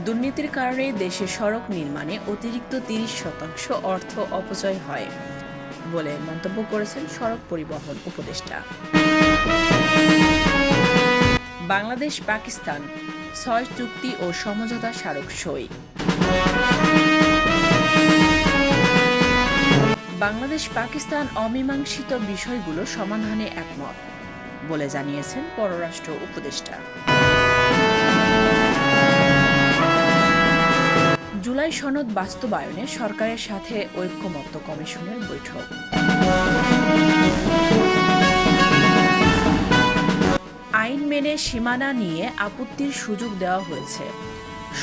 দুর্নীতির কারণে দেশে সড়ক নির্মাণে অতিরিক্ত ৩০% অর্থ অপচয় হয় বলে মন্তব্য করেছেন সড়ক পরিবহন উপদেষ্টা। বাংলাদেশ পাকিস্তান ৬ চুক্তি ও সমঝোতা স্মারক সই। বাংলাদেশ পাকিস্তান অমীমাংসিত বিষয়গুলো সমাধানে একমত বলে জানিয়েছেন পররাষ্ট্র উপদেষ্টা। জুলাই সনদ বাস্তবায়নে সরকারের সাথে ঐক্যমত্য কমিশনের বৈঠক। আইন মেনে সীমানা নিয়ে আপত্তির সুযোগ দেওয়া হয়েছে,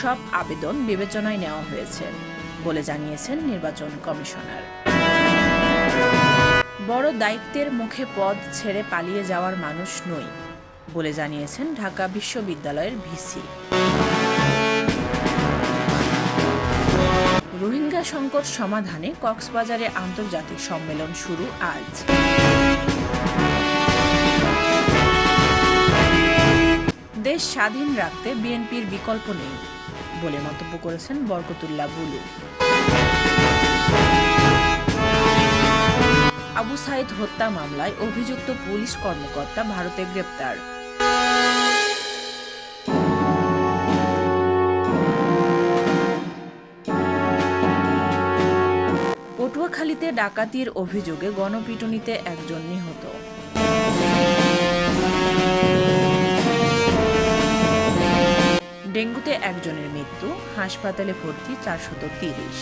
সব আবেদন বিবেচনায় নেওয়া হয়েছে বলে জানিয়েছেন নির্বাচন কমিশনার। বড় দায়িত্বের মুখে পদ ছেড়ে পালিয়ে যাওয়ার মানুষ নই বলে জানিয়েছেন ঢাকা বিশ্ববিদ্যালয়ের ভিসি। রোহিঙ্গা সংকট সমাধানে কক্সবাজারে আন্তর্জাতিক সম্মেলন শুরু আজ। দেশ স্বাধীন রাখতে বিএনপির বিকল্প নেই বলে মন্তব্য করেছেন বরকতুল্লাহ বুলু। আবু সাইদ হত্যা মামলায় অভিযুক্ত পুলিশ কর্মকর্তা ভারতে গ্রেপ্তার। পটুয়াখালীতে ডাকাতির অভিযোগে গণপিটুনিতে একজন নিহত। ডেঙ্গুতে একজনের মৃত্যু, হাসপাতালে ভর্তি ৪৩০।